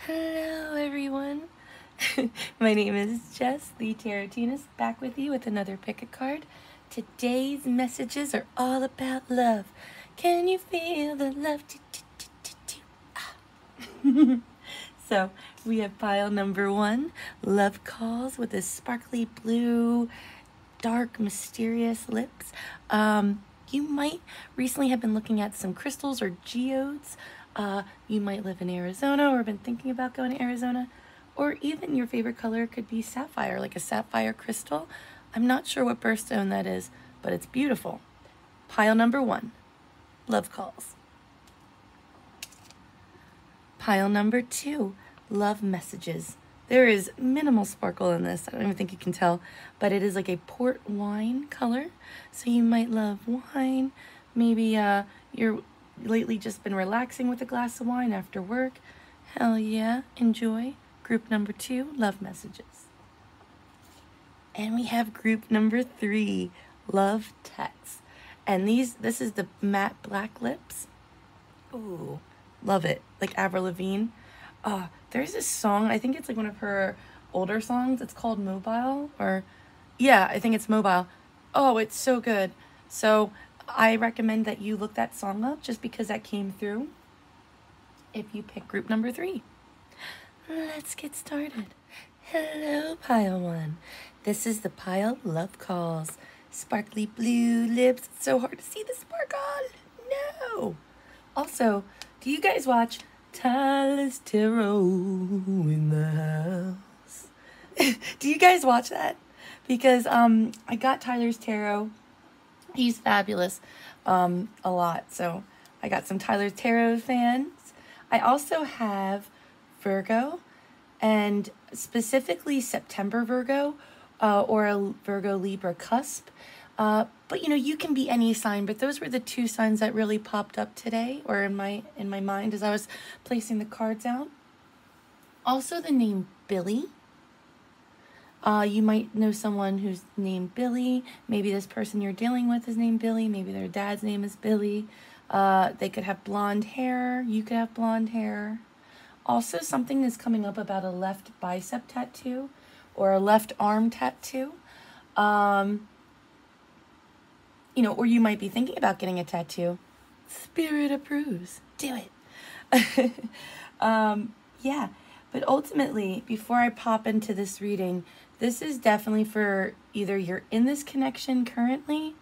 Hello everyone, my name is Jess, the Tarotinist, back with you with another pick-a card. Today's messages are all about love. Can you feel the love? So we have pile number 1, Love Calls, with this sparkly blue, dark, mysterious lips. You might recently have been looking at some crystals or geodes. You might live in Arizona or been thinking about going to Arizona, or even your favorite color could be sapphire, like a sapphire crystal. I'm not sure what birthstone that is, but it's beautiful. Pile number 1, Love Calls. Pile number 2, Love Messages. There is minimal sparkle in this. I don't even think you can tell, but it is like a port wine color. So you might love wine. Maybe you're lately just been relaxing with a glass of wine after work. Hell yeah, enjoy. Group number 2, Love Messages. And we have group number 3, Love Texts. And this is the matte black lips. Ooh, love it. Like Avril Lavigne. There's this song, I think it's like one of her older songs. It's called Mobile, or yeah, I think it's Mobile. Oh, it's so good. So I recommend that you look that song up just because that came through if you pick group number 3. Let's get started. Hello, pile 1. This is the pile Love Calls. Sparkly blue lips. It's so hard to see the sparkle. No. Also, do you guys watch Tyler's Tarot in the house? Do you guys watch that? Because I got Tyler's Tarot. He's fabulous a lot. So I got some Tyler's Tarot fans. I also have Virgo, and specifically September Virgo, or a Virgo Libra cusp. But you know, you can be any sign, but those were the 2 signs that really popped up today, or in my mind as I was placing the cards out. Also the name Billy. You might know someone who's named Billy. Maybe this person you're dealing with is named Billy. Maybe their dad's name is Billy. They could have blonde hair. You could have blonde hair. Also, something is coming up about a left bicep tattoo or a left arm tattoo. You know, or you might be thinking about getting a tattoo. Spirit approves. Do it. Yeah, but ultimately, before I pop into this reading, this is definitely for either you're in this connection currently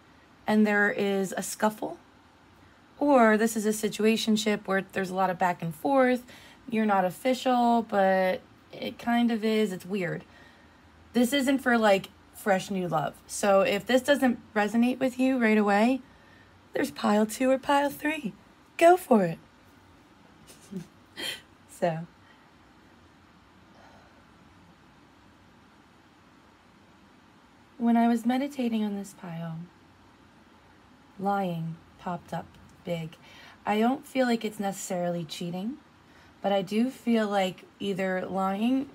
and there is a scuffle, or this is a situationship where there's a lot of back and forth. You're not official, but it kind of is. It's weird. This isn't for like fresh new love. So if this doesn't resonate with you right away, there's pile 2 or pile 3. Go for it. So when I was meditating on this pile, lying popped up big. I don't feel like it's necessarily cheating, but I do feel like either lying,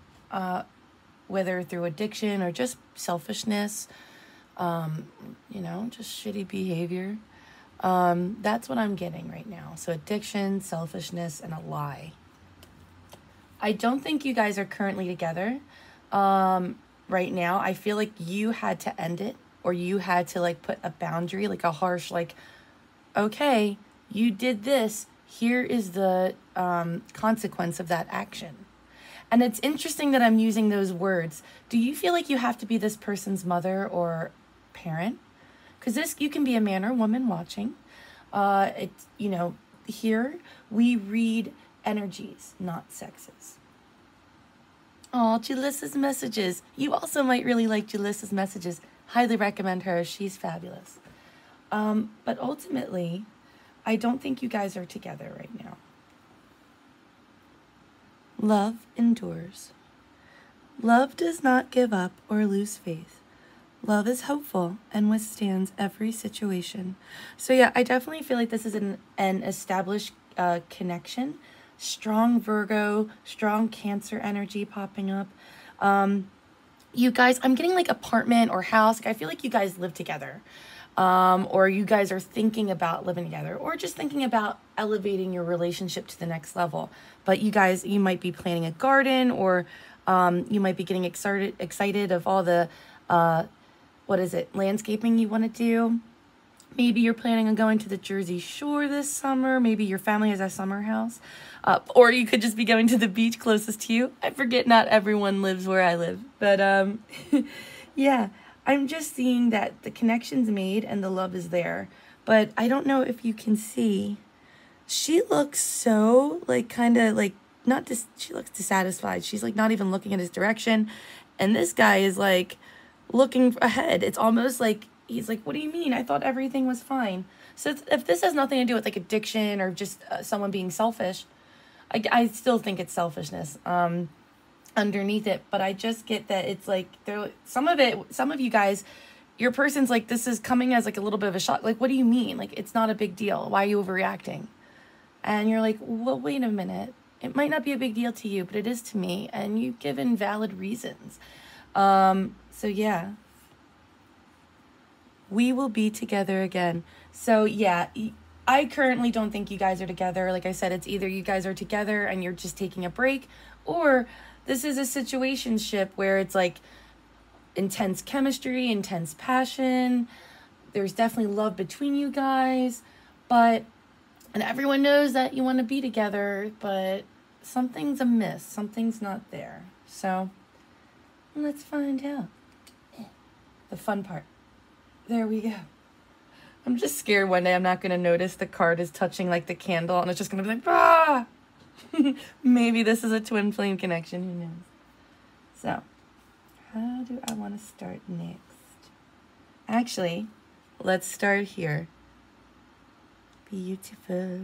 whether through addiction or just selfishness, you know, just shitty behavior. That's what I'm getting right now. So addiction, selfishness, and a lie. I don't think you guys are currently together right now. I feel like you had to end it, or you had to like put a boundary, like a harsh, like, okay, you did this. Here is the consequence of that action. And it's interesting that I'm using those words. Do you feel like you have to be this person's mother or parent? Because this, you can be a man or woman watching. It's, you know, here we read energies, not sexes. Oh, Jalissa's messages. You also might really like Jalissa's messages. Highly recommend her. She's fabulous. But ultimately, I don't think you guys are together right now. Love endures. Love does not give up or lose faith. Love is hopeful and withstands every situation. So yeah, I definitely feel like this is an established connection. Strong Virgo, strong Cancer energy popping up. You guys, I'm getting like apartment or house. Like, I feel like you guys live together. or you guys are thinking about living together, or just thinking about elevating your relationship to the next level. But you might be planting a garden, or you might be getting excited of all the, landscaping you want to do. Maybe you're planning on going to the Jersey Shore this summer. Maybe your family has a summer house. Or you could just be going to the beach closest to you. I forget not everyone lives where I live. But, yeah, I'm just seeing that the connection's made and the love is there. But I don't know if you can see. She looks so, she looks dissatisfied. She's, not even looking at his direction. And this guy is, looking ahead. It's almost like, he's like, what do you mean? I thought everything was fine. So if this has nothing to do with addiction or just someone being selfish, I still think it's selfishness underneath it. But I just get that it's some of you guys, your person's this is coming as a little bit of a shock. What do you mean? It's not a big deal. Why are you overreacting? And you're well, wait a minute. It might not be a big deal to you, but it is to me. And you've given valid reasons. So yeah. We will be together again. So yeah, I currently don't think you guys are together. Like I said, it's either you guys are together and you're just taking a break, or this is a situationship where it's intense chemistry, intense passion. There's definitely love between you guys, and everyone knows that you want to be together, but something's amiss. Something's not there. So let's find out. The fun part. There we go. I'm just scared one day I'm not going to notice the card is touching the candle, and it's just going to be ah! Maybe this is a twin flame connection. Who knows? So, how do I want to start next? Actually, let's start here. Beautiful.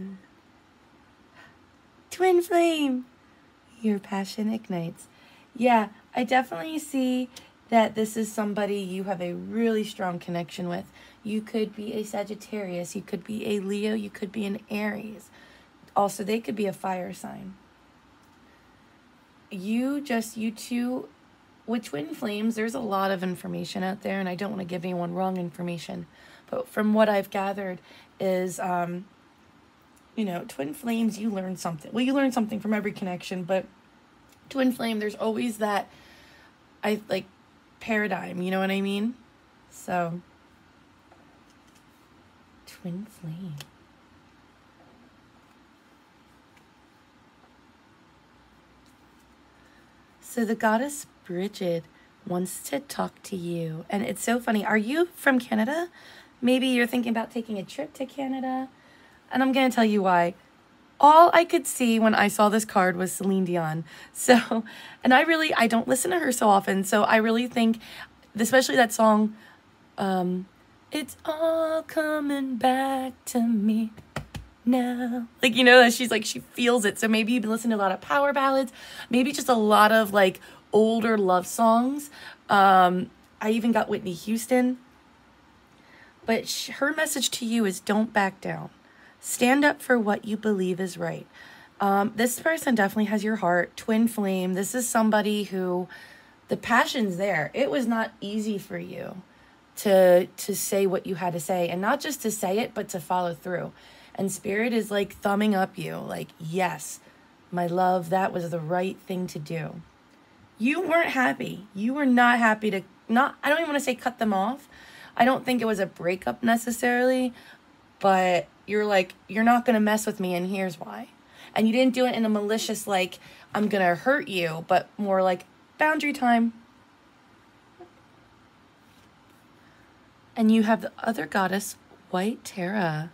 Twin flame. Your passion ignites. Yeah, I definitely see that this is somebody you have a really strong connection with. You could be a Sagittarius, you could be a Leo, you could be an Aries. Also, they could be a fire sign. You two, with twin flames, there's a lot of information out there, and I don't want to give anyone wrong information. But from what I've gathered is, twin flames, you learn something. Well, you learn something from every connection, but twin flame, there's always that, paradigm, you know what I mean? So, twin flame. So the goddess Bridget wants to talk to you. And it's so funny. Are you from Canada? Maybe you're thinking about taking a trip to Canada. And I'm going to tell you why. All I could see when I saw this card was Celine Dion. So, and I don't listen to her so often. So I really think, especially that song, it's all coming back to me now. She feels it. So maybe you've been listening to a lot of power ballads, maybe just a lot of older love songs. I even got Whitney Houston. But her message to you is don't back down. Stand up for what you believe is right. This person definitely has your heart. Twin flame. This is somebody who the passion's there. It was not easy for you to say what you had to say, and not just to say it, but to follow through. And spirit is thumbing up you. Yes, my love, that was the right thing to do. You weren't happy. You were not happy I don't even want to say cut them off. I don't think it was a breakup necessarily, but you're you're not going to mess with me, and here's why. And you didn't do it in a malicious, I'm going to hurt you, but more boundary time. And you have the other goddess, White Tara.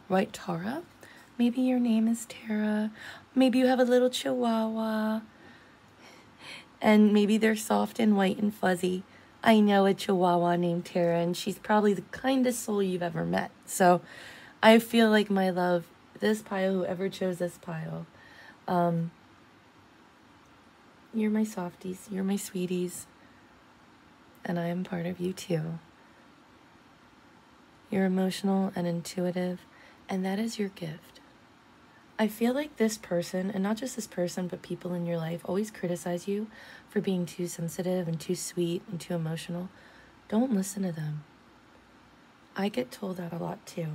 Maybe your name is Tara. Maybe you have a little chihuahua. And maybe they're soft and white and fuzzy. I know a chihuahua named Tara, and she's probably the kindest soul you've ever met. So I feel like, my love, this pile, whoever chose this pile, you're my softies, you're my sweeties, and I am part of you too. You're emotional and intuitive, and that is your gift. I feel like this person, and not just this person, but people in your life, always criticize you for being too sensitive and too sweet and too emotional. Don't listen to them. I get told that a lot too.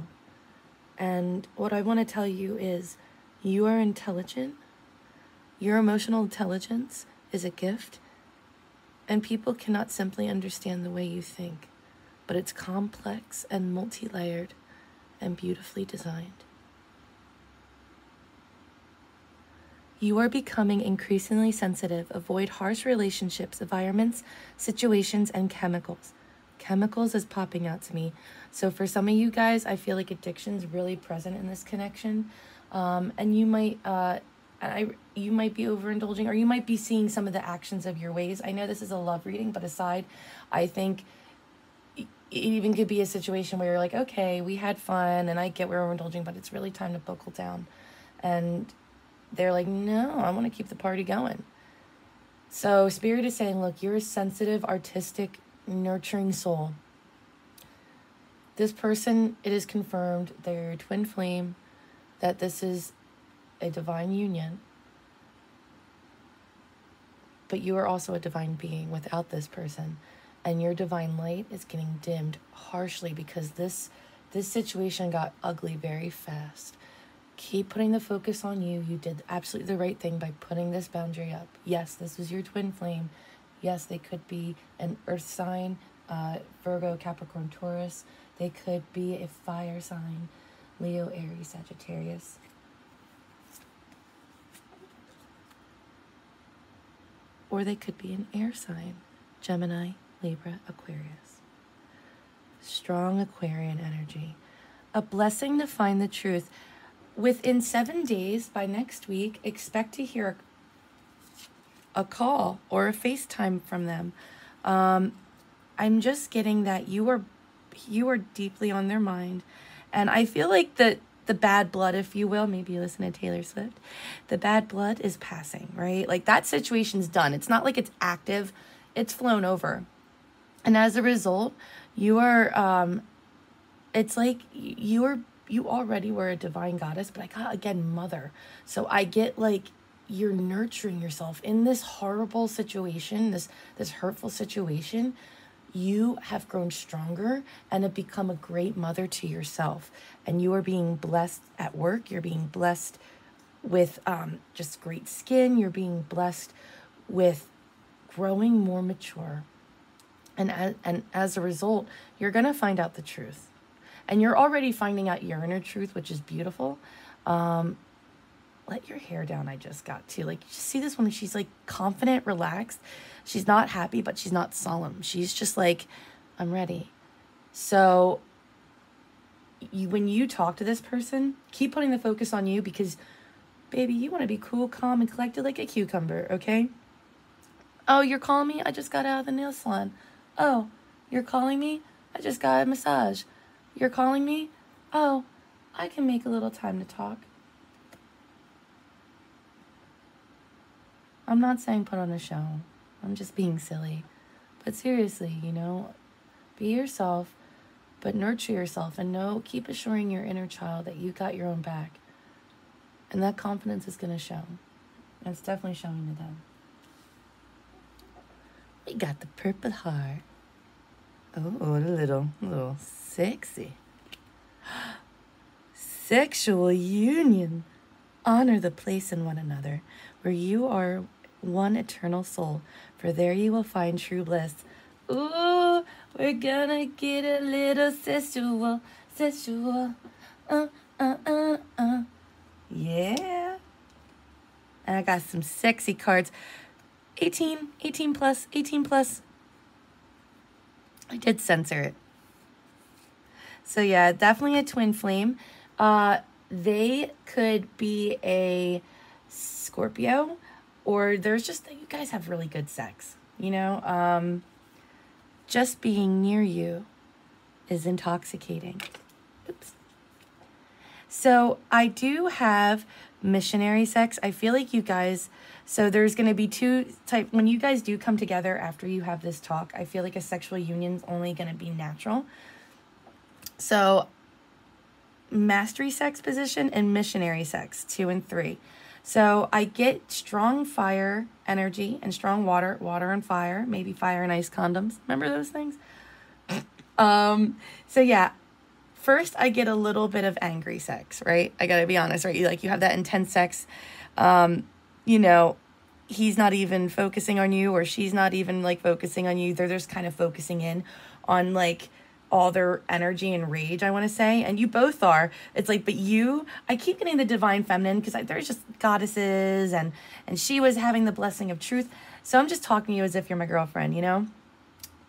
And what I want to tell you is you are intelligent. Your emotional intelligence is a gift, and people cannot simply understand the way you think, but it's complex and multi-layered and beautifully designed. You are becoming increasingly sensitive. Avoid harsh relationships, environments, situations, and chemicals. Chemicals is popping out to me. So for some of you guys, I feel like addiction's really present in this connection. And you might you might be overindulging, or you might be seeing some of the actions of your ways. I know this is a love reading, but aside, I think it even could be a situation where you're like, okay, we had fun and I get we're overindulging, but it's really time to buckle down. And they're like, no, I want to keep the party going. So Spirit is saying, look, you're a sensitive, artistic, nurturing soul. This person, it is confirmed, they're twin flame, that this is a divine union. But you are also a divine being without this person. And your divine light is getting dimmed harshly because this situation got ugly very fast. Keep putting the focus on you. You did absolutely the right thing by putting this boundary up. Yes, this is your twin flame. Yes, they could be an earth sign, Virgo, Capricorn, Taurus. They could be a fire sign, Leo, Aries, Sagittarius. Or they could be an air sign, Gemini, Libra, Aquarius. Strong Aquarian energy. A blessing to find the truth. Within 7 days, by next week, expect to hear a call or a FaceTime from them. I'm just getting that you are deeply on their mind. And I feel like the bad blood, if you will, maybe you listen to Taylor Swift, the bad blood is passing, right? Like that situation's done. It's not like it's active, it's flown over. And as a result, you are, it's like you already were a divine goddess, but I got, again, mother. So I get like you're nurturing yourself in this horrible situation, this hurtful situation. You have grown stronger and have become a great mother to yourself. And you are being blessed at work. You're being blessed with just great skin. You're being blessed with growing more mature. And as a result, you're going to find out the truth. And you're already finding out your inner truth, which is beautiful. Let your hair down, I just got to. Like, you just see this woman, she's like confident, relaxed. She's not happy, but she's not solemn. She's just like, I'm ready. So when you talk to this person, keep putting the focus on you because, baby, you want to be cool, calm, and collected like a cucumber, okay? Oh, you're calling me? I just got out of the nail salon. Oh, you're calling me? I just got a massage. You're calling me? Oh, I can make a little time to talk. I'm not saying put on a show. I'm just being silly. But seriously, be yourself, but nurture yourself and keep assuring your inner child that you got your own back. And that confidence is going to show. And it's definitely showing to them. We got the Purple Heart. Oh, a little sexy. Sexual union. Honor the place in one another, where you are one eternal soul, for there you will find true bliss. Ooh, we're gonna get a little sensual. Yeah. And I got some sexy cards. 18 plus. I did censor it. So yeah, definitely a twin flame. They could be a Scorpio, or there's just that you guys have really good sex, just being near you is intoxicating. Oops. So I do have missionary sex. I feel like you guys, so there's going to be two types. When you guys do come together after you have this talk, I feel like a sexual union is only going to be natural. So mastery sex position and missionary sex, 2 and 3. So I get strong fire energy and strong water and fire, maybe fire and ice condoms. Remember those things? So yeah, first I get a little bit of angry sex, right? I gotta be honest, right? You have that intense sex. You know, he's not even focusing on you, or she's not even like focusing on you. They're just kind of focusing in on like all their energy and rage, I want to say. And you both are. It's like, but I keep getting the divine feminine because there's just goddesses, and she was having the blessing of truth. So I'm just talking to you as if you're my girlfriend, you know?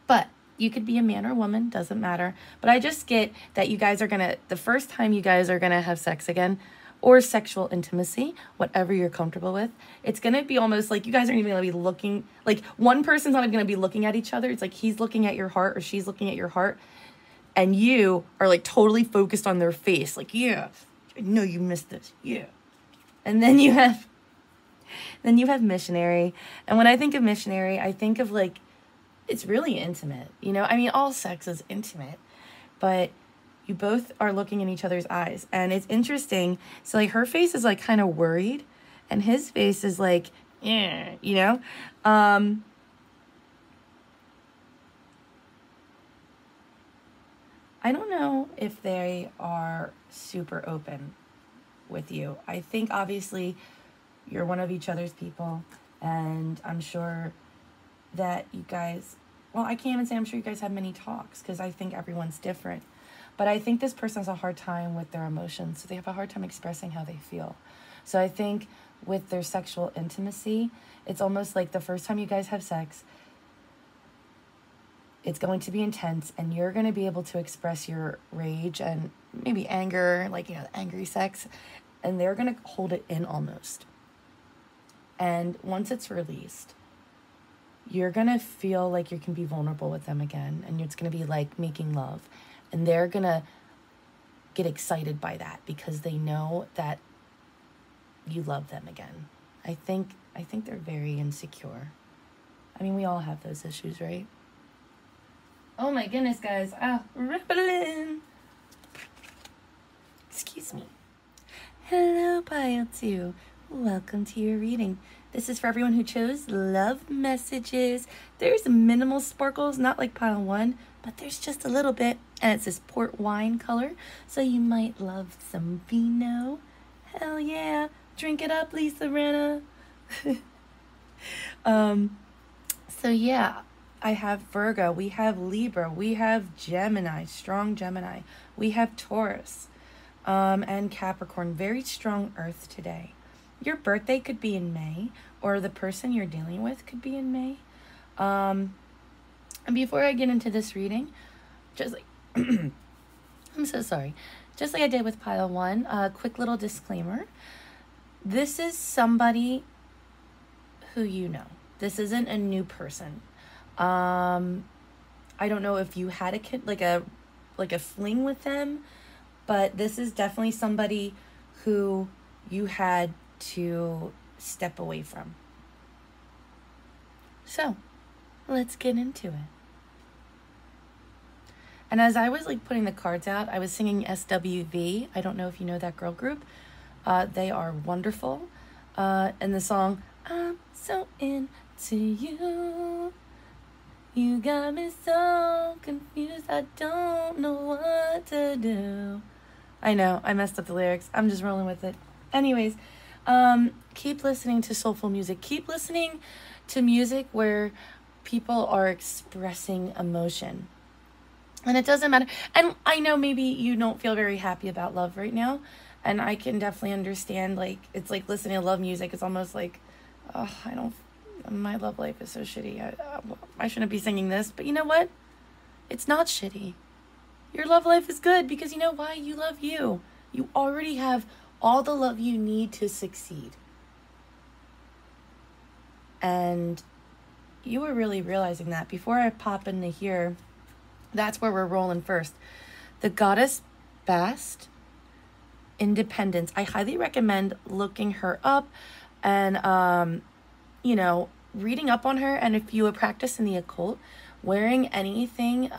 But you could be a man or a woman, doesn't matter. But I just get that you guys are the first time you guys are going to have sex again, or sexual intimacy, whatever you're comfortable with, it's going to be almost like you guys aren't even going to be looking, like one person's not even going to be looking at each other. It's like he's looking at your heart or she's looking at your heart, and you are like totally focused on their face. Like, yeah, I know you missed this. Yeah. And then you have missionary. And when I think of missionary, I think of like, it's really intimate, you know? I mean, all sex is intimate, but you both are looking in each other's eyes. And it's interesting. So like her face is like kind of worried, and his face is like, yeah, you know? I don't know if they are super open with you. I think obviously you're one of each other's people, and I'm sure that you guys, well, I can't even say I'm sure you guys have many talks, because I think everyone's different. But I think this person has a hard time with their emotions. So they have a hard time expressing how they feel. So I think with their sexual intimacy, it's almost like the first time you guys have sex, it's going to be intense, and you're going to be able to express your rage and maybe anger, like, you know, angry sex, and they're going to hold it in almost. And once it's released, you're going to feel like you can be vulnerable with them again, and it's going to be like making love. And they're going to get excited by that because they know that you love them again. I think they're very insecure. I mean, we all have those issues, right? Oh my goodness, guys. Rippling. Excuse me. Hello, pile 2. Welcome to your reading. This is for everyone who chose love messages. There's minimal sparkles, not like pile 1, but there's just a little bit. And it's this port wine color, so you might love some vino. Hell yeah. Drink it up, Lisa Renna. So yeah, I have Virgo, we have Libra, we have Gemini, strong Gemini. We have Taurus, and Capricorn, very strong earth today. Your birthday could be in May, or the person you're dealing with could be in May. And before I get into this reading, just like, I'm so sorry. Just like I did with pile 1, a quick little disclaimer. This is somebody who you know. This isn't a new person. I don't know if you had a kid, like a fling with them, but this is definitely somebody who you had to step away from. So, let's get into it. And as I was like putting the cards out, I was singing SWV. I don't know if you know that girl group. They are wonderful. And the song, I'm so into you. You got me so confused. I don't know what to do. I know, I messed up the lyrics. I'm just rolling with it. Anyways, keep listening to soulful music. Keep listening to music where people are expressing emotion. And it doesn't matter. And I know maybe you don't feel very happy about love right now. And I can definitely understand, like, it's like listening to love music. It's almost like, oh, my love life is so shitty. I shouldn't be singing this. But you know what? It's not shitty. Your love life is good because you know why? You love you. You already have all the love you need to succeed. And you were really realizing that. Before I pop into here, that's where we're rolling first. The Goddess Bast, Independence. I highly recommend looking her up and, you know, reading up on her. And if you practice in the occult, wearing anything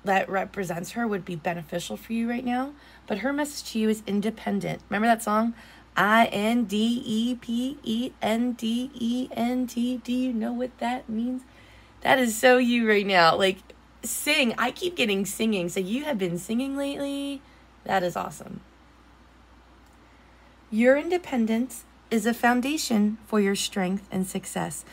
that represents her would be beneficial for you right now. But her message to you is independent. Remember that song? Independent. Do you know what that means? That is so you right now. Like, sing. I keep getting singing. So you have been singing lately. That is awesome. Your independence is a foundation for your strength and success.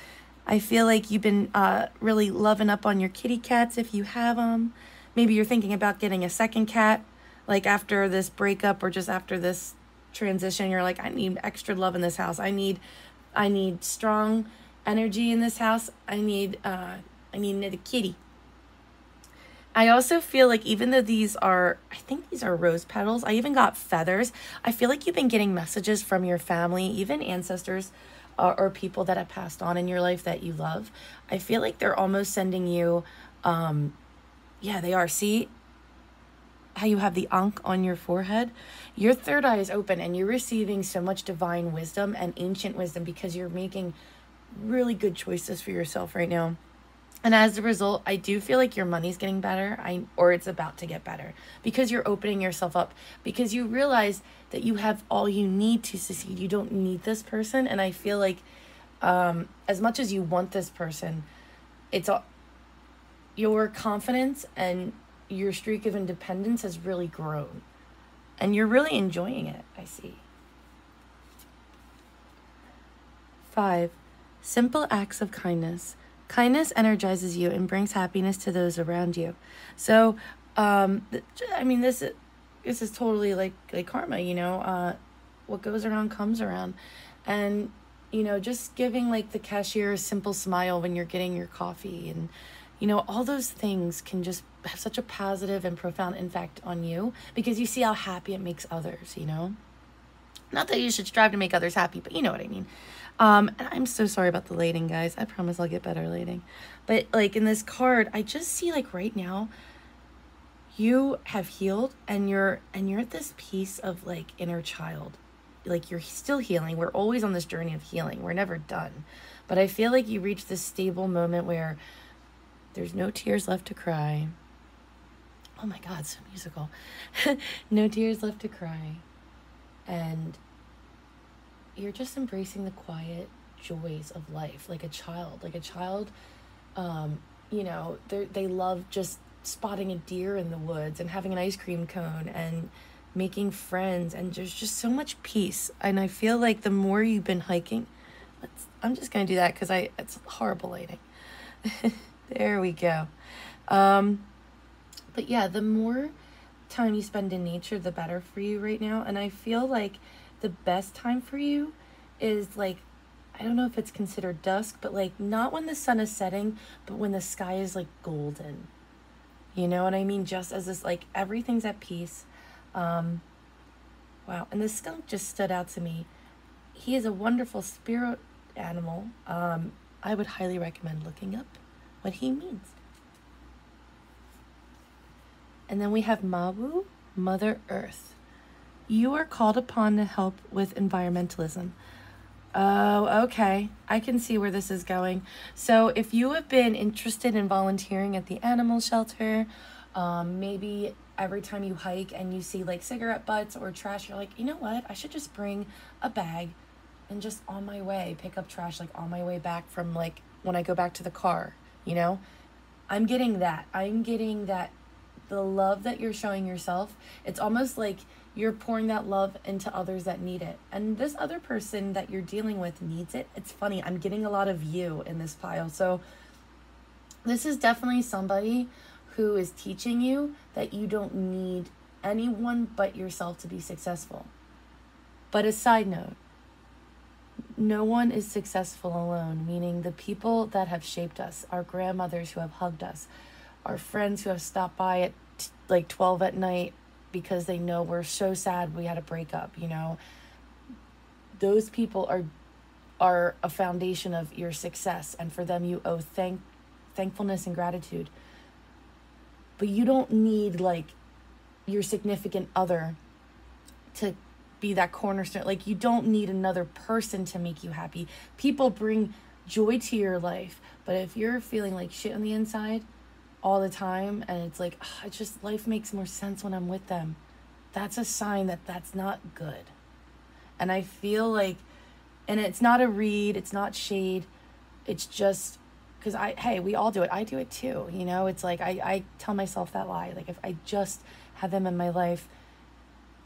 I feel like you've been really loving up on your kitty cats if you have them. Maybe you're thinking about getting a second cat, like after this breakup or just after this transition. You're like, I need extra love in this house. I need strong energy in this house. I need a kitty. I also feel like even though I think these are rose petals, I even got feathers. I feel like you've been getting messages from your family, even ancestors or people that have passed on in your life that you love. I feel like they're almost sending you, yeah, they are. See how you have the ankh on your forehead? Your third eye is open and you're receiving so much divine wisdom and ancient wisdom because you're making really good choices for yourself right now. And as a result, I do feel like your money's getting better, or it's about to get better, because you're opening yourself up, because you realize that you have all you need to succeed. You don't need this person. And I feel like as much as you want this person, your confidence and your streak of independence has really grown. And you're really enjoying it, I see. 5, simple acts of kindness. Kindness energizes you and brings happiness to those around you. So, I mean, this is totally like karma, you know. What goes around comes around. And, you know, just giving like the cashier a simple smile when you're getting your coffee and, you know, all those things can just have such a positive and profound impact on you because you see how happy it makes others, you know. Not that you should strive to make others happy, but you know what I mean. And I'm so sorry about the lighting, guys. I promise I'll get better lighting. But like in this card, I just see like right now, you have healed and you're at this piece of like inner child. Like you're still healing. We're always on this journey of healing. We're never done. But I feel like you reach this stable moment where there's no tears left to cry. Oh my God, so musical. No tears left to cry. And you're just embracing the quiet joys of life like a child. You know, they love just spotting a deer in the woods and having an ice cream cone and making friends, and there's just so much peace. And I feel like the more you've been hiking, I'm just gonna do that because it's horrible lighting. There we go. But yeah, the more time you spend in nature, the better for you right now. And I feel like the best time for you is like, I don't know if it's considered dusk, but like not when the sun is setting, but when the sky is like golden. You know what I mean? Just as this, like everything's at peace. Wow. And the skunk just stood out to me. He is a wonderful spirit animal. I would highly recommend looking up what he means. And then we have Mawu, Mother Earth. You are called upon to help with environmentalism. Oh, okay. I can see where this is going. So if you have been interested in volunteering at the animal shelter, maybe every time you hike and you see like cigarette butts or trash, you're like, you know what? I should just bring a bag and just on my way pick up trash, like on my way back from like when I go back to the car, you know? I'm getting that. The love that you're showing yourself, it's almost like you're pouring that love into others that need it. And this other person that you're dealing with needs it. It's funny, I'm getting a lot of you in this pile. So this is definitely somebody who is teaching you that you don't need anyone but yourself to be successful. But a side note, no one is successful alone, meaning the people that have shaped us, our grandmothers who have hugged us, our friends who have stopped by at like 12 at night because they know we're so sad we had a breakup, you know. Those people are a foundation of your success, and for them you owe thankfulness and gratitude. But you don't need like your significant other to be that cornerstone. Like you don't need another person to make you happy. People bring joy to your life, but if you're feeling like shit on the inside all the time and it's like, it's just life makes more sense when I'm with them, that's a sign that that's not good. And I feel like, and it's not a read, it's not shade, it's just because hey, we all do it. I do it too. You know, it's like I tell myself that lie. Like, if I just had them in my life,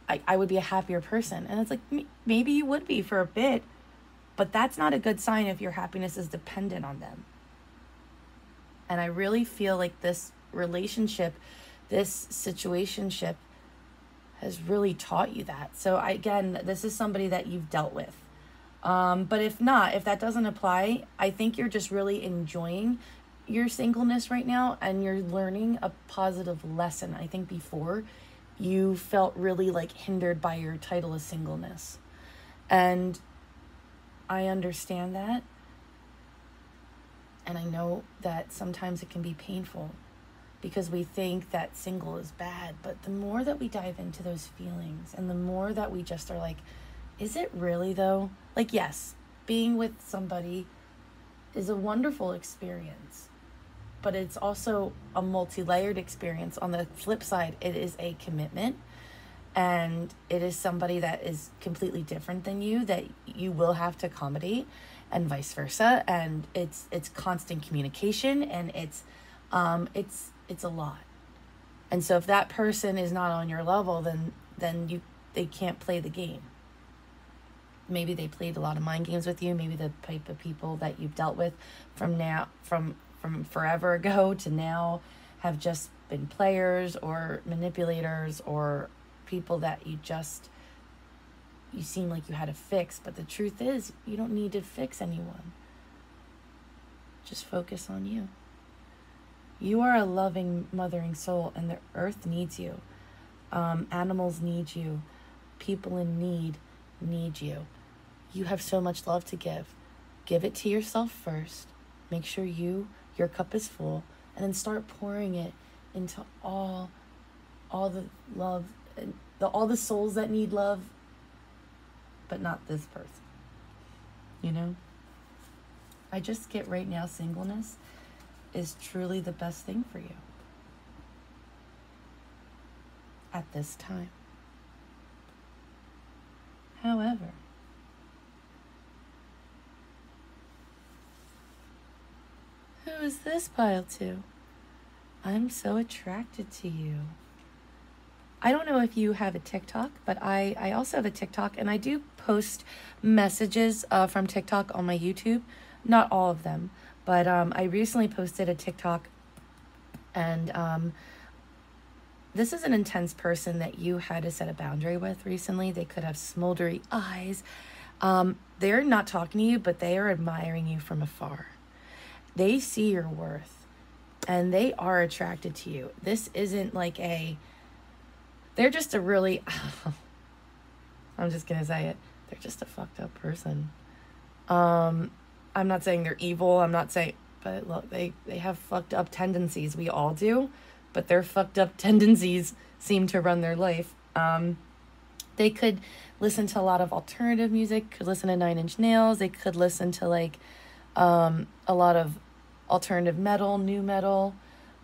I would be a happier person. And it's like, maybe you would be for a bit, but that's not a good sign if your happiness is dependent on them. And I really feel like this relationship, this situationship has really taught you that. So again, this is somebody that you've dealt with. But if not, if that doesn't apply, I think you're just really enjoying your singleness right now, and you're learning a positive lesson. I think before you felt really like hindered by your title of singleness. And I understand that. And I know that sometimes it can be painful because we think that single is bad. But the more that we dive into those feelings, and the more that we just are like, is it really though? Like, yes, being with somebody is a wonderful experience, but it's also a multi-layered experience. On the flip side, it is a commitment, and it is somebody that is completely different than you that you will have to accommodate, and vice versa. And it's constant communication, and it's a lot. And so if that person is not on your level, then they can't play the game. Maybe they played a lot of mind games with you. Maybe the type of people that you've dealt with from forever ago to now have just been players or manipulators, or people that you seem like you had to fix. But the truth is, you don't need to fix anyone. Just focus on you. You are a loving, mothering soul, and the earth needs you. Animals need you. People in need you. You have so much love to give. Give it to yourself first. Make sure your cup is full, and then start pouring it into all the love, and all the souls that need love, but not this person. You know? I just get right now, singleness is truly the best thing for you at this time. However, who is this pile to? I'm so attracted to you. I don't know if you have a TikTok, but I also have a TikTok, and I do post messages from TikTok on my YouTube. Not all of them, but I recently posted a TikTok, and this is an intense person that you had to set a boundary with recently. They could have smoldery eyes. They're not talking to you, but they are admiring you from afar. They see your worth, and they are attracted to you. This isn't like they're just a really, I'm just going to say it. They're just a fucked up person. I'm not saying they're evil. I'm not saying, but look, they have fucked up tendencies. We all do, but their fucked up tendencies seem to run their life. They could listen to a lot of alternative music, could listen to 9 Inch Nails. They could listen to like a lot of alternative metal, new metal.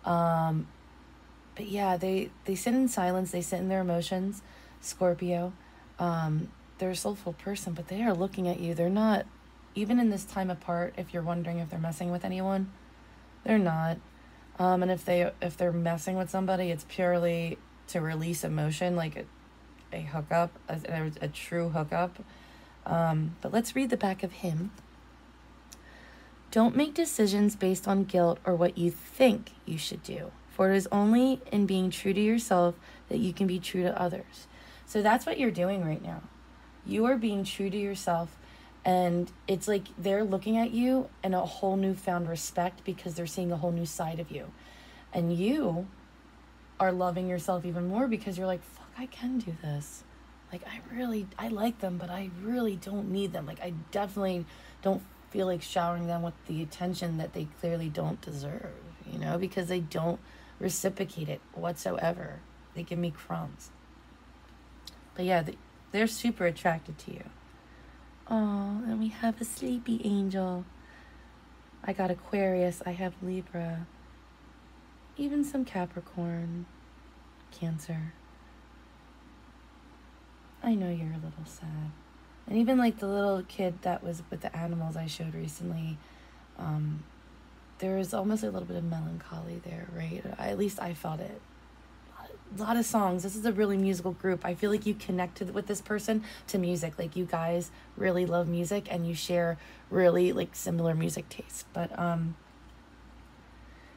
But yeah, they sit in silence. They sit in their emotions. Scorpio. They're a soulful person, but they are looking at you. They're not, even in this time apart, if you're wondering if they're messing with anyone, they're not. And if they're messing with somebody, it's purely to release emotion, like a hookup, a true hookup. But let's read the back of him. Don't make decisions based on guilt or what you think you should do, for it is only in being true to yourself that you can be true to others. So that's what you're doing right now. You are being true to yourself, and it's like they're looking at you in a whole newfound respect because they're seeing a whole new side of you. And you are loving yourself even more because you're like, fuck, I can do this. Like, I like them, but I really don't need them. Like, I definitely don't feel like showering them with the attention that they clearly don't deserve, you know, because they don't reciprocate it whatsoever. They give me crumbs. But yeah, they're super attracted to you. Oh, and we have a sleepy angel. I got Aquarius, I have Libra, even some Capricorn, Cancer. I know you're a little sad. And even like the little kid that was with the animals I showed recently, there is almost a little bit of melancholy there, right? At least I felt it. A lot of songs. This is a really musical group. I feel like you connected with this person to music. Like, you guys really love music and you share really like similar music tastes. But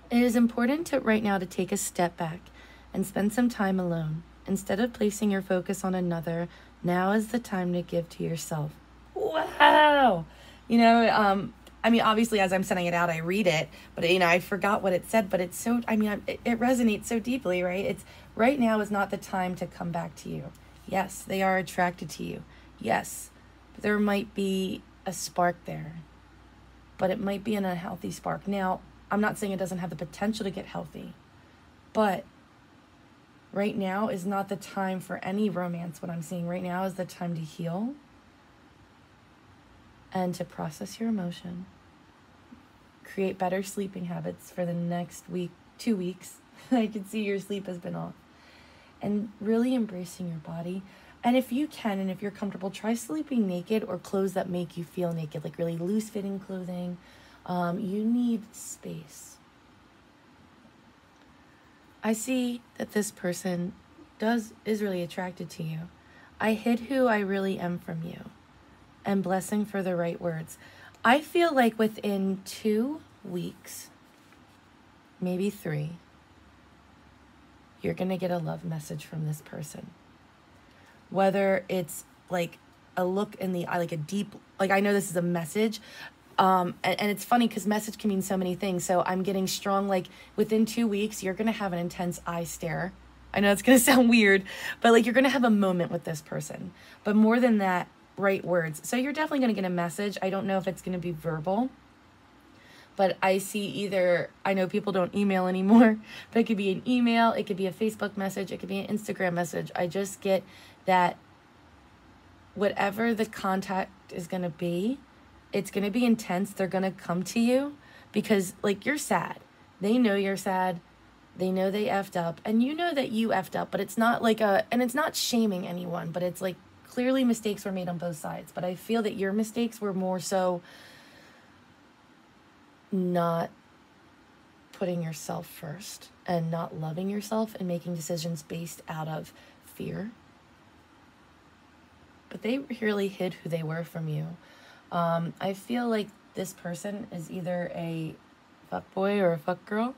it is important to right now to take a step back and spend some time alone. Instead of placing your focus on another, now is the time to give to yourself. Wow. You know, I mean, obviously, as I'm sending it out, I read it, but, you know, I forgot what it said, but it's so, I mean, it resonates so deeply, right? It's, right now is not the time to come back to you. Yes, they are attracted to you. Yes, but there might be a spark there, but it might be an unhealthy spark. Now, I'm not saying it doesn't have the potential to get healthy, but right now is not the time for any romance. What I'm seeing right now is the time to heal and to process your emotion. Create better sleeping habits for the next week, 2 weeks. I can see your sleep has been off. And really embracing your body. And if you can, and if you're comfortable, try sleeping naked or clothes that make you feel naked, like really loose-fitting clothing. You need space. I see that this person is really attracted to you. I hid who I really am from you. And blessing for the right words. I feel like within 2 weeks, maybe 3, you're going to get a love message from this person. Whether it's like a look in the eye, like a deep, like I know this is a message. And it's funny because message can mean so many things. So I'm getting strong, like within 2 weeks, you're going to have an intense eye stare. I know it's going to sound weird, but like you're going to have a moment with this person. But more than that, right words. So you're definitely going to get a message. I don't know if it's going to be verbal, but I see either, I know people don't email anymore, but it could be an email, it could be a Facebook message, it could be an Instagram message. I just get that whatever the contact is going to be, it's going to be intense. They're going to come to you because like you're sad. They know you're sad. They know they effed up and you know that you effed up, but it's not like and it's not shaming anyone, but it's like, clearly mistakes were made on both sides, but I feel that your mistakes were more so not putting yourself first and not loving yourself and making decisions based out of fear. But they really hid who they were from you. I feel like this person is either a fuckboy or a fuckgirl,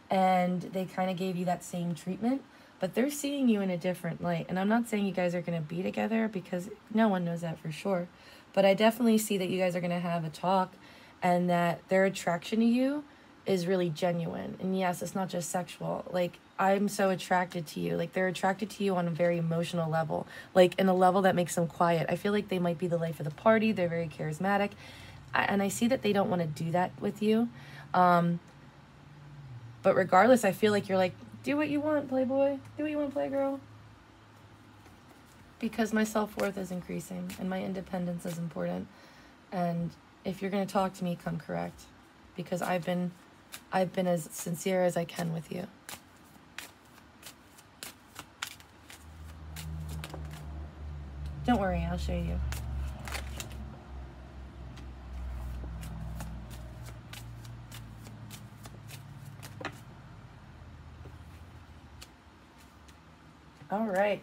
and they kind of gave you that same treatment. But they're seeing you in a different light. And I'm not saying you guys are going to be together because no one knows that for sure. But I definitely see that you guys are going to have a talk and that their attraction to you is really genuine. And yes, it's not just sexual. Like, I'm so attracted to you. Like, they're attracted to you on a very emotional level. Like, in a level that makes them quiet. I feel like they might be the life of the party. They're very charismatic. And I see that they don't want to do that with you. But regardless, I feel like you're like, do what you want, playboy. Do what you want, playgirl. Because my self-worth is increasing and my independence is important. And if you're going to talk to me, come correct. Because I've been as sincere as I can with you. Don't worry, I'll show you. All right.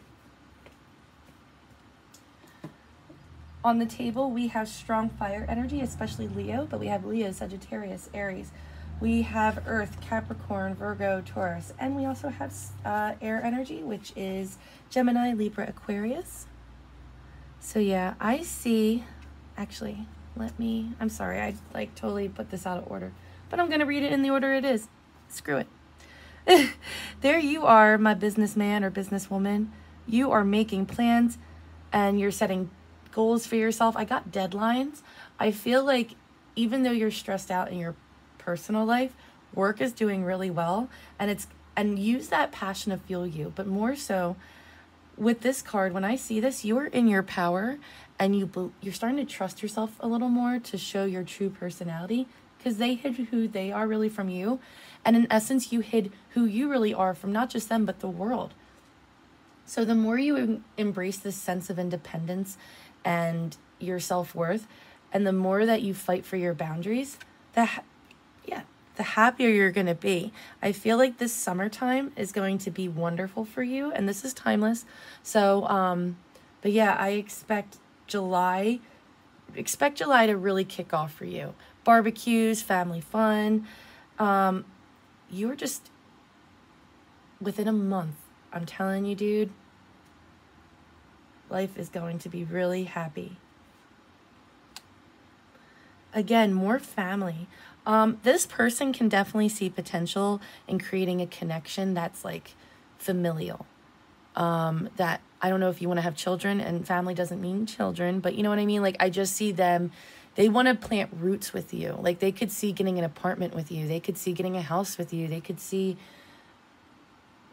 On the table, we have strong fire energy, especially Leo, but we have Leo, Sagittarius, Aries. We have Earth, Capricorn, Virgo, Taurus, and we also have air energy, which is Gemini, Libra, Aquarius. So yeah, I see, actually, I'm sorry, I like totally put this out of order, but I'm going to read it in the order it is. Screw it. There you are, my businessman or businesswoman. You are making plans and you're setting goals for yourself. I got deadlines. I feel like even though you're stressed out in your personal life, work is doing really well, and use that passion to fuel you. But more so with this card, when I see this, you are in your power and you're starting to trust yourself a little more to show your true personality, because they hid who they are really from you. And in essence, you hid who you really are from not just them, but the world. So the more you embrace this sense of independence and your self-worth, and the more that you fight for your boundaries, the happier you're going to be. I feel like this summertime is going to be wonderful for you, and this is timeless. So, but yeah, I expect July to really kick off for you. Barbecues, family fun. You're just, within a month, I'm telling you, dude, life is going to be really happy. Again, more family. This person can definitely see potential in creating a connection that's like familial. That, I don't know if you want to have children, and family doesn't mean children, but you know what I mean? Like, I just see them, they want to plant roots with you. Like, they could see getting an apartment with you. They could see getting a house with you. They could see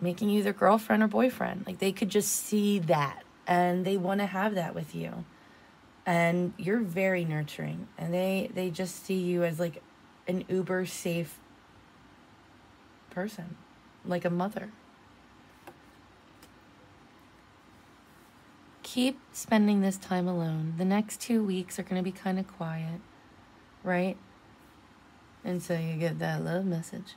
making you their girlfriend or boyfriend. Like, they could just see that, and they want to have that with you. And you're very nurturing, and they just see you as like an uber safe person, like a mother. Keep spending this time alone. The next 2 weeks are going to be kind of quiet, right? And so you get that love message.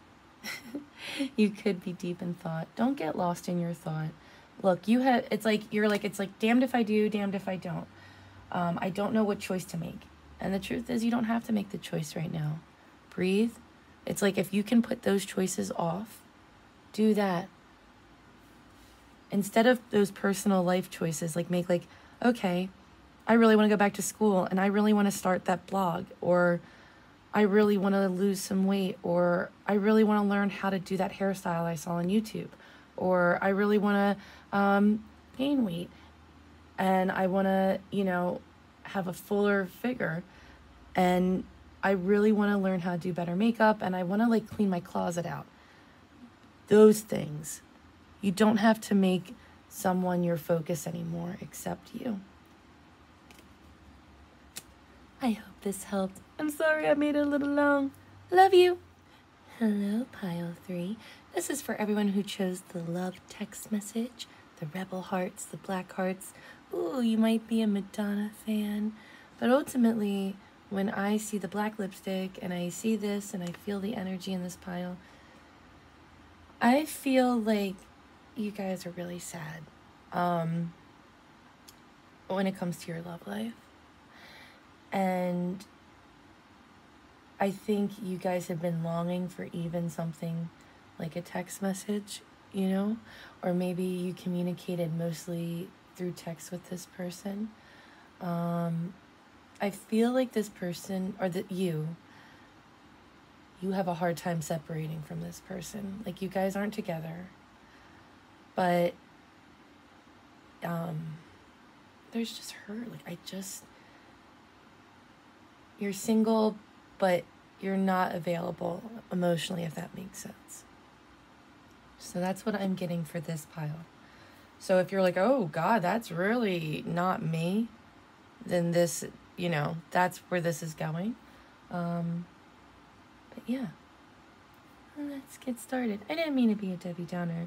You could be deep in thought. Don't get lost in your thought. Look, it's like damned if I do, damned if I don't. I don't know what choice to make. And the truth is, you don't have to make the choice right now. Breathe. It's like, if you can put those choices off, do that. Instead of those personal life choices, like, make like, okay, I really want to go back to school, and I really want to start that blog, or I really want to lose some weight, or I really want to learn how to do that hairstyle I saw on YouTube, or I really want to gain weight, and I want to, have a fuller figure, and I really want to learn how to do better makeup, and I want to like clean my closet out. Those things. You don't have to make someone your focus anymore except you. I hope this helped. I'm sorry I made it a little long. Love you. Hello, Pile 3. This is for everyone who chose the love text message, the rebel hearts, the black hearts. Ooh, you might be a Madonna fan. But ultimately, when I see the black lipstick and I see this and I feel the energy in this pile, I feel like you guys are really sad when it comes to your love life. And I think you guys have been longing for even something like a text message, or maybe you communicated mostly through text with this person. I feel like this person, or that you have a hard time separating from this person. Like, you guys aren't together, but there's just her. Like, you're single, but you're not available emotionally, if that makes sense. So that's what I'm getting for this pile. So if you're like, oh God, that's really not me, then this, that's where this is going. But yeah, let's get started. I didn't mean to be a Debbie Downer.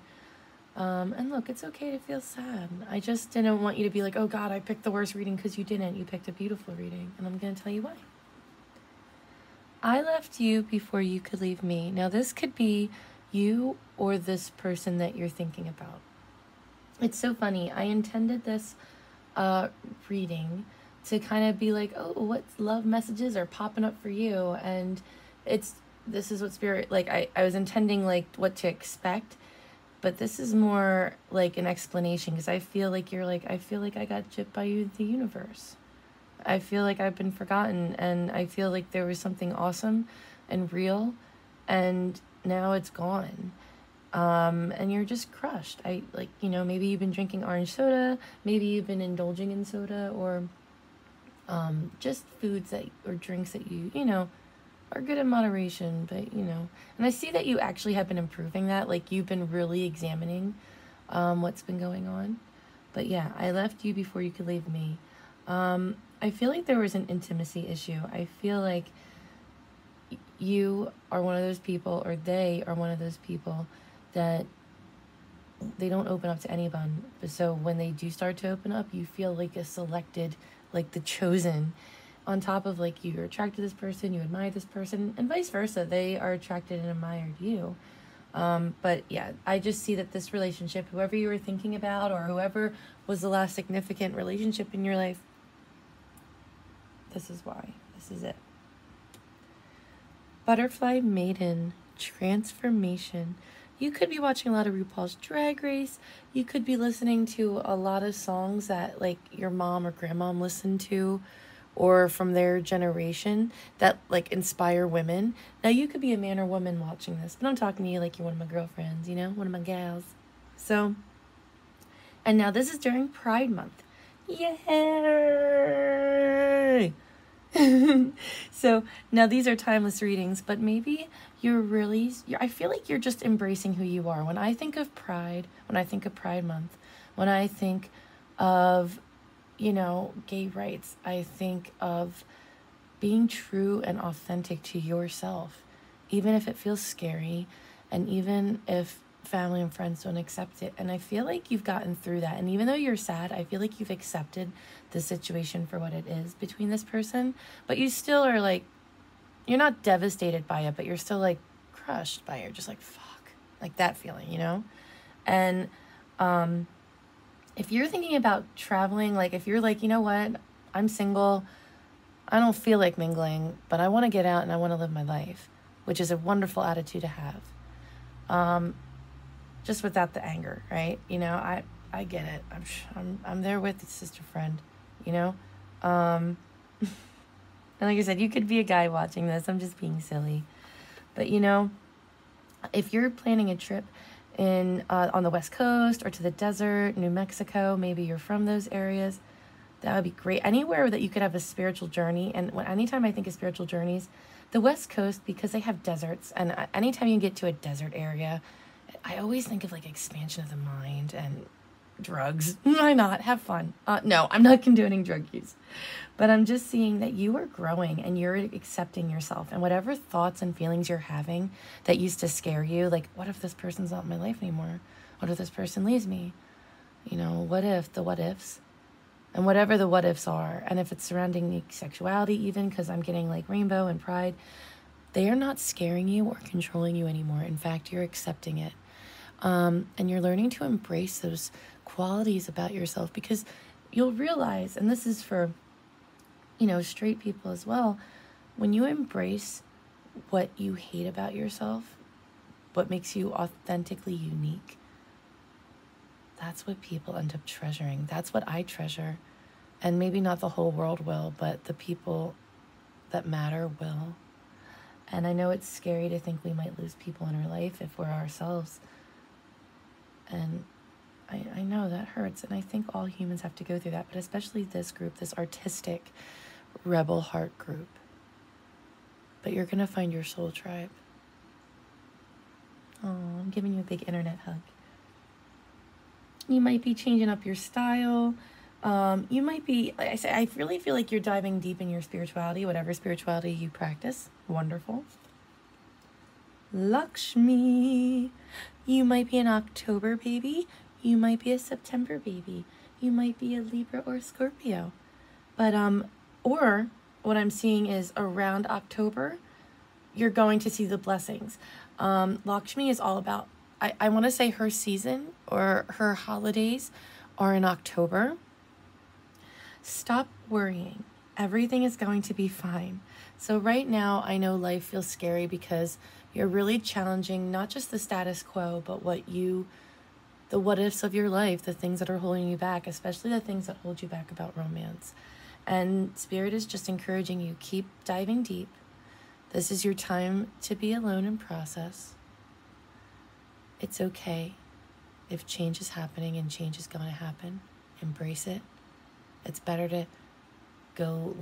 And look, it's okay to feel sad. I just didn't want you to be like, oh God, I picked the worst reading, because you didn't. You picked a beautiful reading, and I'm going to tell you why. I left you before you could leave me. Now, this could be you or this person that you're thinking about. It's so funny. I intended this reading to kind of be like, oh, what love messages are popping up for you? And this is what Spirit, like, I was intending, like, what to expect. But this is more like an explanation, because I feel like you're like, I feel like I got gypped by the universe. I feel like I've been forgotten, and I feel like there was something awesome and real, and now it's gone. And you're just crushed. Maybe you've been drinking orange soda, maybe you've been indulging in soda, or just foods or drinks that you are good in moderation, but and I see that you actually have been improving that. Like, you've been really examining what's been going on. But yeah, I left you before you could leave me. I feel like there was an intimacy issue. I feel like you are one of those people, or they are one of those people, that they don't open up to anyone. But so when they do start to open up, you feel like a selected, like the chosen. on top of like you're attracted to this person, you admire this person, and vice versa. They are attracted and admired you. But yeah, I just see that this relationship, whoever you were thinking about or whoever was the last significant relationship in your life, this is why. This is it. Butterfly Maiden, transformation. You could be watching a lot of RuPaul's Drag Race. You could be listening to a lot of songs that like your mom or grandmom listened to, or from their generation that like inspire women. Now you could be a man or woman watching this, but I'm talking to you like you're one of my girlfriends, you know, one of my gals. So, and now this is during Pride Month. Yay! So now these are timeless readings, but maybe I feel like you're just embracing who you are. When I think of Pride, when I think of Pride Month, when I think of, you know, gay rights, I think of being true and authentic to yourself, even if it feels scary and even if family and friends don't accept it. And I feel like you've gotten through that. And even though you're sad, I feel like you've accepted the situation for what it is between this person, but you still are like, you're not devastated by it, but you're still like crushed by it. Just like, fuck, like that feeling, you know? And, if you're thinking about traveling, like if you're like, you know what, I'm single, I don't feel like mingling, but I want to get out and I want to live my life, which is a wonderful attitude to have. Just without the anger, right? You know, I get it. I'm there with the sister friend, you know? And like I said, you could be a guy watching this. I'm just being silly. But, you know, if you're planning a trip in on the West Coast or to the desert, New Mexico, maybe you're from those areas, that would be great. Anywhere that you could have a spiritual journey. And anytime I think of spiritual journeys, the West Coast, because they have deserts, and anytime you get to a desert area, I always think of like expansion of the mind and drugs. Why not? Have fun. No, I'm not condoning drug use. But I'm just seeing that you are growing and you're accepting yourself. And whatever thoughts and feelings you're having that used to scare you, like, what if this person's not in my life anymore? What if this person leaves me? You know, what if, the what ifs? And whatever the what ifs are, and if it's surrounding sexuality even, because I'm getting like rainbow and pride, they are not scaring you or controlling you anymore. In fact, you're accepting it. And you're learning to embrace those qualities about yourself, because you'll realize, and this is for, you know, straight people as well, when you embrace what you hate about yourself, what makes you authentically unique, that's what people end up treasuring. That's what I treasure. And maybe not the whole world will, but the people that matter will. And I know it's scary to think we might lose people in our life if we're ourselves. And I know that hurts. And I think all humans have to go through that, but especially this group, this artistic rebel heart group. But you're going to find your soul tribe. Oh, I'm giving you a big internet hug. You might be changing up your style. You might be, like I say, I really feel like you're diving deep in your spirituality, whatever spirituality you practice. Wonderful. Lakshmi. You might be an October baby. You might be a September baby. You might be a Libra or Scorpio. But, or what I'm seeing is around October, you're going to see the blessings. Lakshmi is all about, I want to say her season or her holidays are in October. Stop worrying. Everything is going to be fine. So right now, I know life feels scary because you're really challenging not just the status quo, but the what ifs of your life, the things that are holding you back, especially the things that hold you back about romance. And Spirit is just encouraging you, keep diving deep. This is your time to be alone and process. It's okay if change is happening and change is going to happen. Embrace it. It's better to roll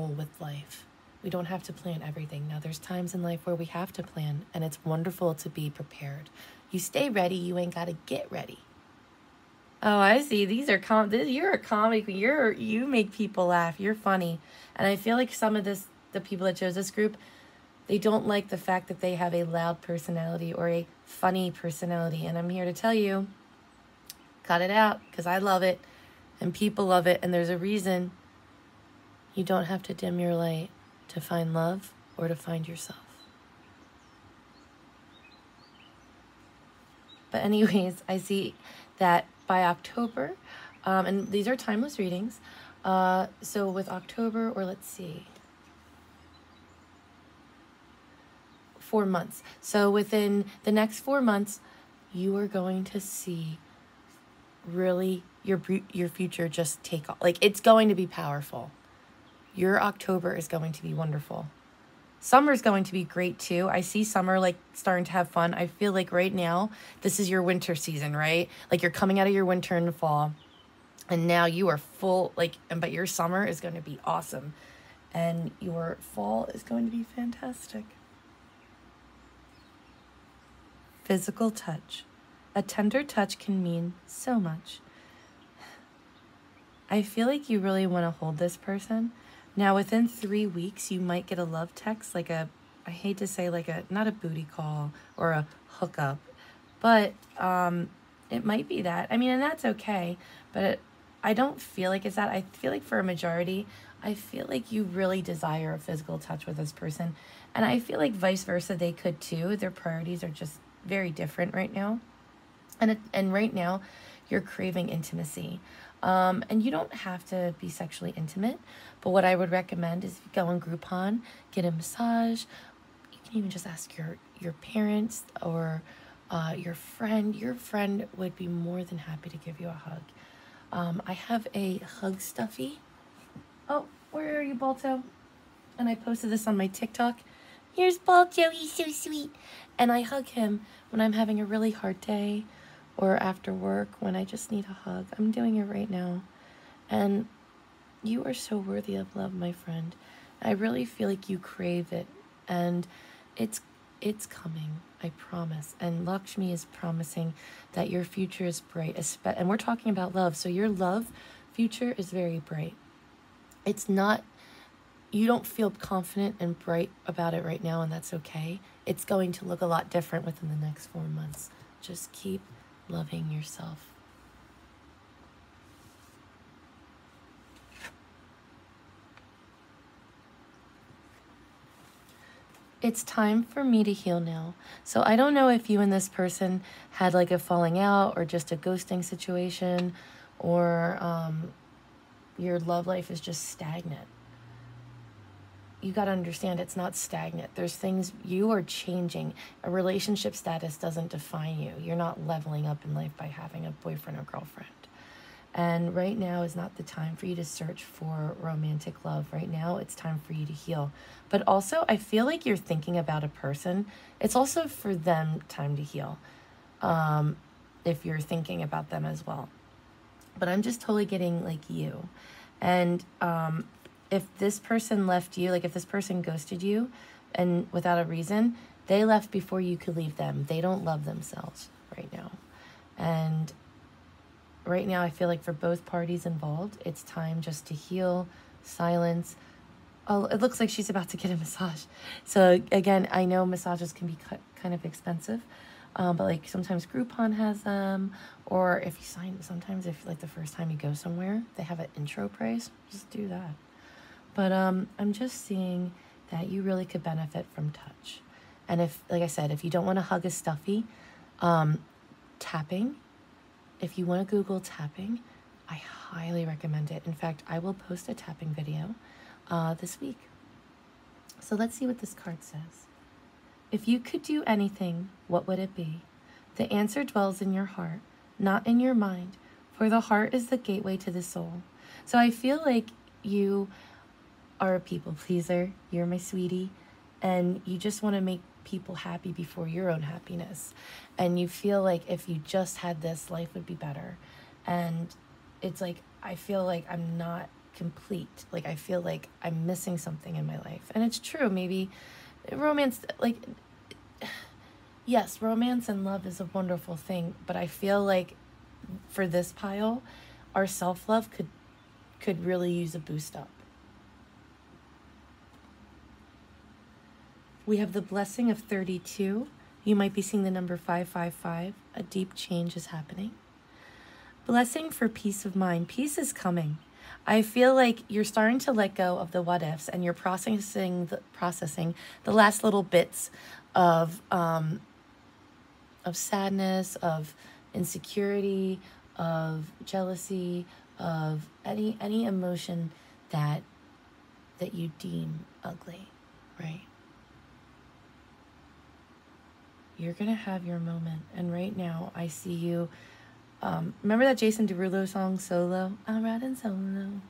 with life. We don't have to plan everything. Now, there's times in life where we have to plan, and it's wonderful to be prepared. You stay ready, you ain't got to get ready. Oh, I see. These are you're a comic. You make people laugh. You're funny. And I feel like some of the people that chose this group, they don't like the fact that they have a loud personality or a funny personality. And I'm here to tell you, cut it out, because I love it and people love it. And there's a reason. You don't have to dim your light to find love or to find yourself. But anyways, I see that by October, and these are timeless readings, so with October, or let's see, 4 months. So within the next 4 months, you are going to see really your future just take off. Like, it's going to be powerful. Your October is going to be wonderful. Summer's going to be great too. I see summer like starting to have fun. I feel like right now, this is your winter season, right? Like you're coming out of your winter and fall. And now you are full, like, but your summer is going to be awesome. And your fall is going to be fantastic. Physical touch. A tender touch can mean so much. I feel like you really want to hold this person. Now, within 3 weeks, you might get a love text, like I hate to say like not a booty call or a hookup, but it might be that. I mean, and that's okay, but I don't feel like it's that. I feel like for a majority, I feel like you really desire a physical touch with this person. And I feel like vice versa, they could too. Their priorities are just very different right now. And right now, you're craving intimacy. And you don't have to be sexually intimate, but what I would recommend is if you go on Groupon, get a massage. You can even just ask your parents or your friend. Your friend would be more than happy to give you a hug. I have a hug stuffy. Oh, where are you, Balto? And I posted this on my TikTok. Here's Balto, he's so sweet. And I hug him when I'm having a really hard day, or after work when I just need a hug. I'm doing it right now. And you are so worthy of love, my friend. I really feel like you crave it. And it's coming, I promise. And Lakshmi is promising that your future is bright. And we're talking about love. So your love future is very bright. It's not, you don't feel confident and bright about it right now, and that's okay. It's going to look a lot different within the next 4 months. Just keep loving yourself. It's time for me to heal now. So I don't know if you and this person had like a falling out or just a ghosting situation, or your love life is just stagnant. You got to understand it's not stagnant. There's things, you are changing. A relationship status doesn't define you. You're not leveling up in life by having a boyfriend or girlfriend. And right now is not the time for you to search for romantic love. Right now, it's time for you to heal. But also, I feel like you're thinking about a person. It's also for them time to heal, if you're thinking about them as well. But I'm just totally getting like you. And if this person left you, like if this person ghosted you and without a reason, they left before you could leave them. They don't love themselves right now. And right now, I feel like for both parties involved, it's time just to heal, silence. Oh, it looks like she's about to get a massage. So again, I know massages can be kind of expensive, but like sometimes Groupon has them, or if you sign, sometimes if like the first time you go somewhere, they have an intro price, just do that. But I'm just seeing that you really could benefit from touch. And if, like I said, if you don't want to hug a stuffy, tapping, if you want to Google tapping, I highly recommend it. In fact, I will post a tapping video this week. So let's see what this card says. If you could do anything, what would it be? The answer dwells in your heart, not in your mind, for the heart is the gateway to the soul. So I feel like you are a people pleaser. You're my sweetie, and you just want to make people happy before your own happiness. And you feel like if you just had this, life would be better. And it's like, I feel like I'm not complete. Like, I feel like I'm missing something in my life. And it's true. Maybe romance, like, yes, romance and love is a wonderful thing, but I feel like for this pile, our self-love could really use a boost up. We have the blessing of 32. You might be seeing the number 555. A deep change is happening. Blessing for peace of mind. Peace is coming. I feel like you're starting to let go of the what ifs, and you're processing the last little bits of sadness, of insecurity, of jealousy, of any emotion that you deem ugly, right? You're gonna have your moment, and right now I see you. Remember that Jason Derulo song, Solo? I'm riding solo.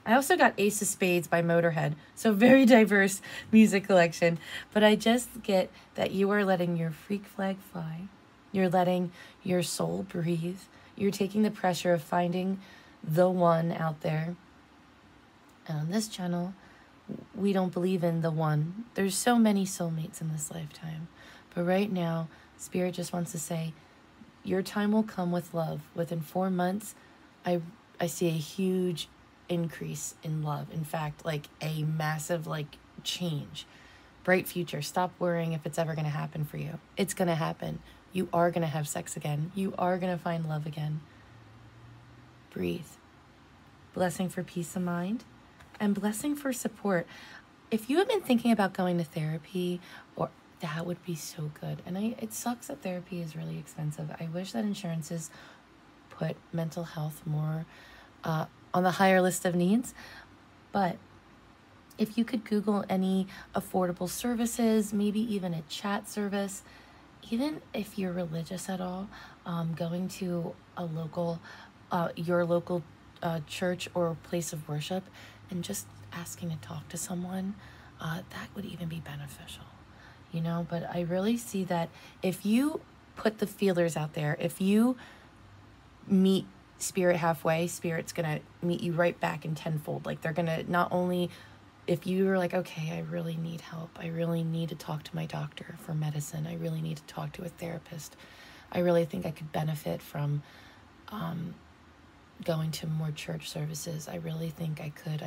I also got Ace of Spades by Motorhead, so very diverse music collection. But I just get that you are letting your freak flag fly. You're letting your soul breathe. You're taking the pressure of finding the one out there. And on this channel, we don't believe in the one. There's so many soulmates in this lifetime. But right now, Spirit just wants to say, your time will come with love. Within 4 months, I see a huge increase in love. In fact, like a massive change. Bright future. Stop worrying if it's ever going to happen for you. It's going to happen. You are going to have sex again. You are going to find love again. Breathe. Blessing for peace of mind and blessing for support. If you have been thinking about going to therapy, or that would be so good. And it sucks that therapy is really expensive. I wish that insurances put mental health more on the higher list of needs. But if you could Google any affordable services, maybe even a chat service, even if you're religious at all, going to a local, your local church or place of worship and just asking to talk to someone, that would even be beneficial, you know? But I really see that if you put the feelers out there, if you meet Spirit halfway, Spirit's gonna meet you right back in tenfold. Like, they're gonna not only, if you were like, okay, I really need help, I really need to talk to my doctor for medicine, I really need to talk to a therapist, I really think I could benefit from going to more church services, I really think I could.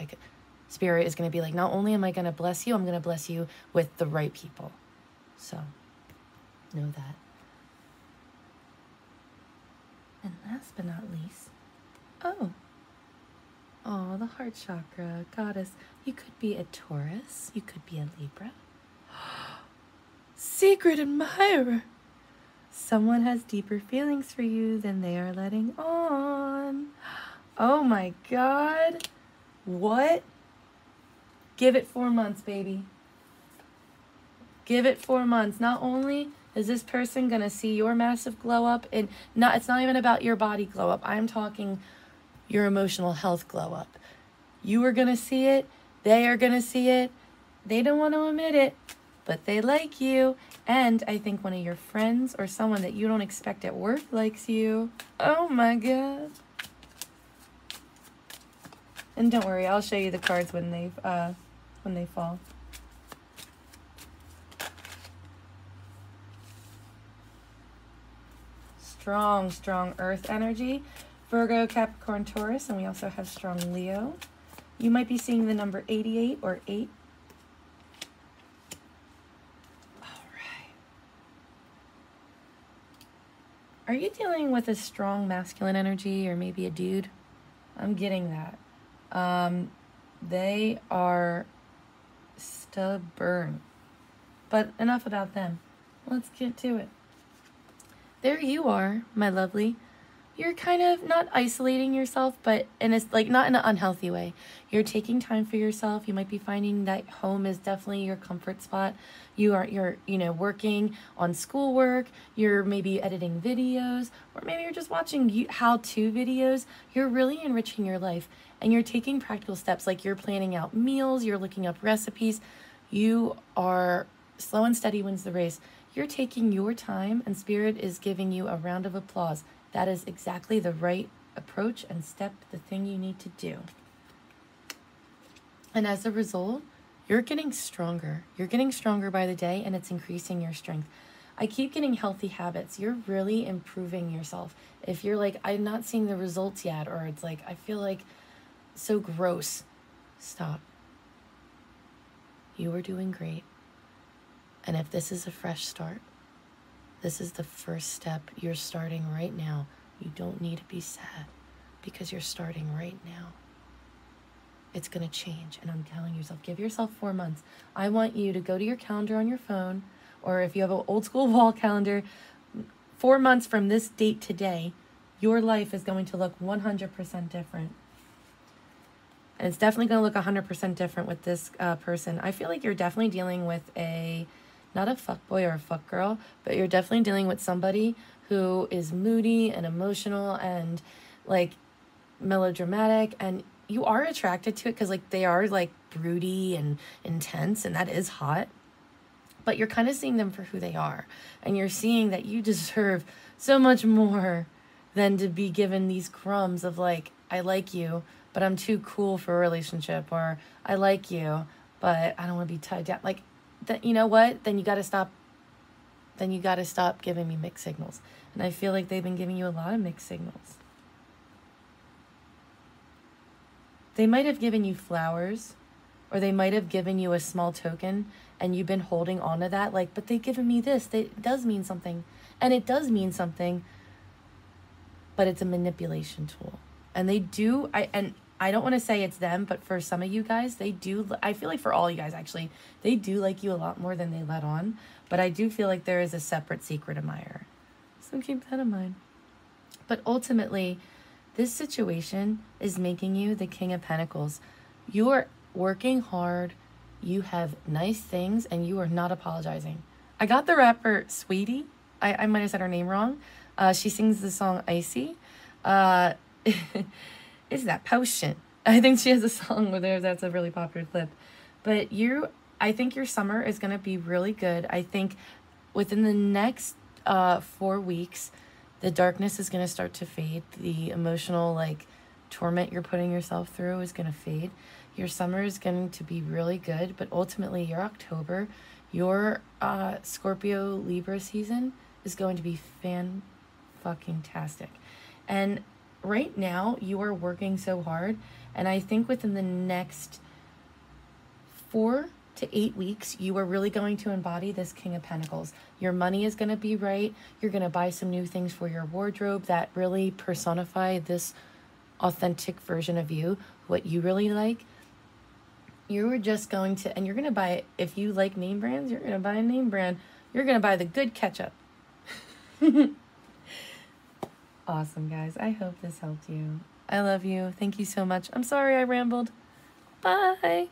Spirit is going to be like, not only am I going to bless you, I'm going to bless you with the right people. So, know that. And last but not least, the heart chakra, goddess. You could be a Taurus. You could be a Libra. Secret admirer. Someone has deeper feelings for you than they are letting on. Oh my God. What? Give it 4 months, baby. Give it 4 months. Not only is this person going to see your massive glow up, and it's not even about your body glow up. I'm talking your emotional health glow up. You are going to see it. They are going to see it. They don't want to admit it, but they like you. And I think one of your friends or someone that you don't expect at work likes you. Oh my God. And don't worry, I'll show you the cards when they fall. Strong, strong earth energy. Virgo, Capricorn, Taurus, and we also have strong Leo. You might be seeing the number 88 or 8. All right. Are you dealing with a strong masculine energy or maybe a dude? I'm getting that. They are stubborn. But enough about them. Let's get to it. There you are, my lovely. You're kind of not isolating yourself, but not in an unhealthy way. You're taking time for yourself. You might be finding that home is definitely your comfort spot. You're working on schoolwork. You're maybe editing videos, or maybe you're just watching how-to videos. You're really enriching your life, and you're taking practical steps, like you're planning out meals. You're looking up recipes. You are slow and steady wins the race. You're taking your time, and Spirit is giving you a round of applause. That is exactly the right approach and step, the thing you need to do. And as a result, you're getting stronger. You're getting stronger by the day, and it's increasing your strength. I keep getting healthy habits. You're really improving yourself. If you're like, I'm not seeing the results yet, or it's like, I feel like so gross, stop. You are doing great. And if this is a fresh start, this is the first step. You're starting right now. You don't need to be sad because you're starting right now. it's going to change. And I'm telling yourself, give yourself 4 months. I want you to go to your calendar on your phone, or if you have an old school wall calendar, 4 months from this date today, your life is going to look 100% different. And it's definitely going to look 100% different with this person. I feel like you're definitely dealing with not a fuckboy or a fuckgirl, but you're definitely dealing with somebody who is moody and emotional and like melodramatic, and you are attracted to it because like they are like broody and intense, and that is hot. But you're kind of seeing them for who they are, and you're seeing that you deserve so much more than to be given these crumbs of like, I like you, but I'm too cool for a relationship, or I like you, but I don't want to be tied down. Like, that, you know what? Then you got to stop. Then you got to stop giving me mixed signals. And I feel like they've been giving you a lot of mixed signals. They might have given you flowers, or they might have given you a small token, and you've been holding on to that. Like, but they've given me this. It does mean something. And it does mean something, but it's a manipulation tool. And they do, I don't want to say it's them, but for some of you guys, they do. I feel like for all you guys, actually, they do like you a lot more than they let on. But I do feel like there is a separate secret admirer. So keep that in mind. But ultimately, this situation is making you the King of Pentacles. You are working hard. You have nice things, and you are not apologizing. I got the rapper Sweetie. I might have said her name wrong. She sings the song Icy. Is that potion? I think she has a song with her that's a really popular clip. But I think your summer is going to be really good. I think within the next 4 weeks, the darkness is going to start to fade. The emotional like torment you're putting yourself through is going to fade. Your summer is going to be really good, but ultimately your October, your Scorpio Libra season is going to be fan-fucking-tastic. And right now, you are working so hard, and I think within the next 4 to 8 weeks, you are really going to embody this King of Pentacles. Your money is going to be right. You're going to buy some new things for your wardrobe that really personify this authentic version of you, what you really like. You're just going to, and you're going to buy, if you like name brands, you're going to buy a name brand. You're going to buy the good ketchup. Awesome, guys. I hope this helped you. I love you. Thank you so much. I'm sorry I rambled. Bye.